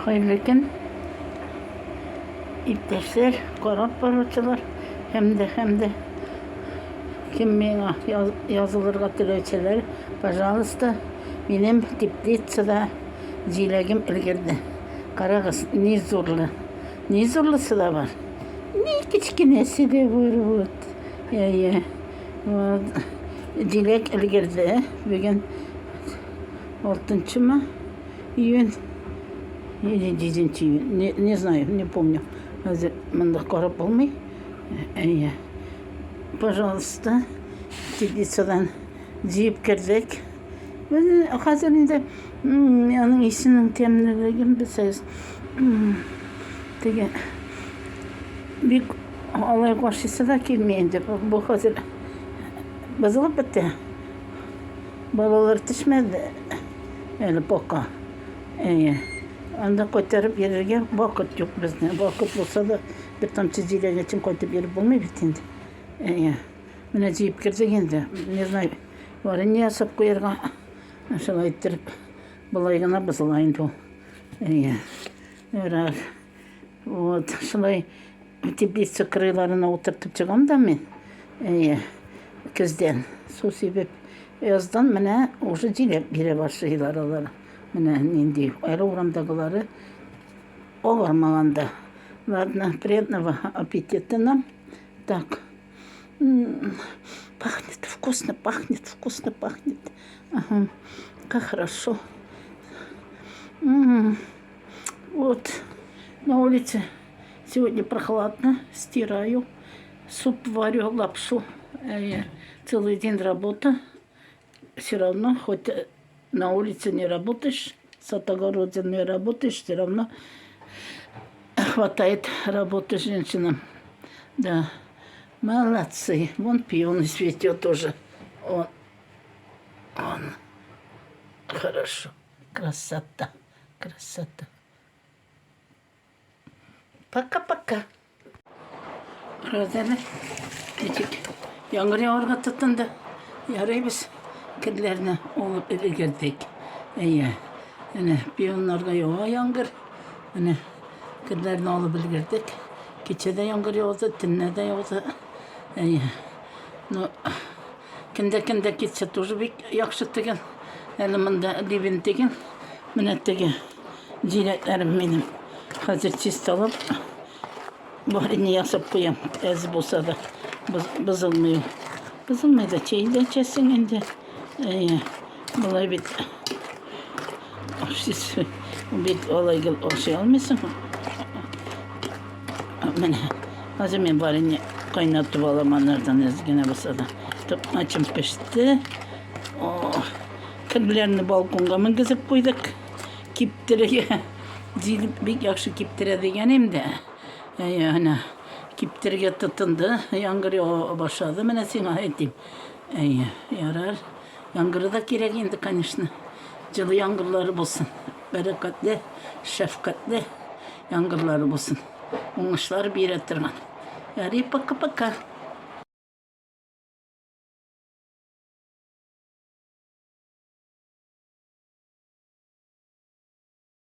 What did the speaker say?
Hayırlı gün. İpteşler, korap barıçılar. Hem de kim bana yazılır katılıyorçeler. Пожалуйста, benim teplitsede zilegim ilgirdi. Kara kız, ne zorlusu da var. Ne küçüknesi de var. Ya. Dilek ilgirdi. Bugün 6 mı? Июнь. Или 10 июня. Не знаю, не помню. Мында корап болмай. Пожалуйста, теплицадан жиып кірдік. Қазір енді менің исінің темірілігін білсеңіз. Деген бик алай қошысы да келмейді. Бұл қазір бұзылып бітті. Балалар түшмеді. Әлі пока. Anda koytarıp yerine vakit yok bizde. Vakit olsa da bir tam çiziyle geçin koytup yerip olmuyor bitindi. Buna ciyip girsek енді. Не знаю, var ne asap koyarga. Şöyle ettirip bulaygana bızılayın bu. Öyle. Şöyle teplitsa kırılarına oturtup çıkam da men. Kızdan. Su sebep yazdan mene oşu cilep bire başlayılar olara. Mene nindi. Ayrı uğramdagıları o varmağanda. Ладно, приятного аппетита нам. Так. Пахнет, вкусно пахнет. Ага, как хорошо. Вот, на улице сегодня прохладно, стираю, суп варю, лапшу. Целый день работа. Все равно, хоть на улице не работаешь, с огорода не работаешь, все равно хватает работы женщинам. Да. Молодцы. Вон пионы цветет тоже. Он. Хорошо. Красота. Пока-пока. Розаны. Яңгыр яғырға тұттынды. Ярай біз кірлеріне олып ілгердік. Пионларға yoğa яңгыр. Kırlarını alıp bildirdik. Keçede yağmur yağdı, tünne de yağdı. Kinde keçe тоже bek yakşı tegen. Eliminde libin tegen. Mine tegen. Ciletlerim benim. Hazır çist alıp baharini yasıp koyayım. Ez bulsa da bozulmuyor. Bozulmuyor da çayı da içesin indi. Olay bit. Siz bir olay o şey almışsın. Hazır ben bari kaynattı balamanlardan ezgine basada. Açım pişti. Kırlarını balkonga mı kızıp koyduk. Kiptireye. Zilip bir yakşı kiptire degenim de. Kiptireye tutundu. Yangırı başladı. Ben sana ettim. Yarar. Yangırı da gerek indi kanışını. Cılı yangırları bulsun. Berekatli, şefkatli yangırları bulsun. Onun işleri bir ettirmen. Yani paka.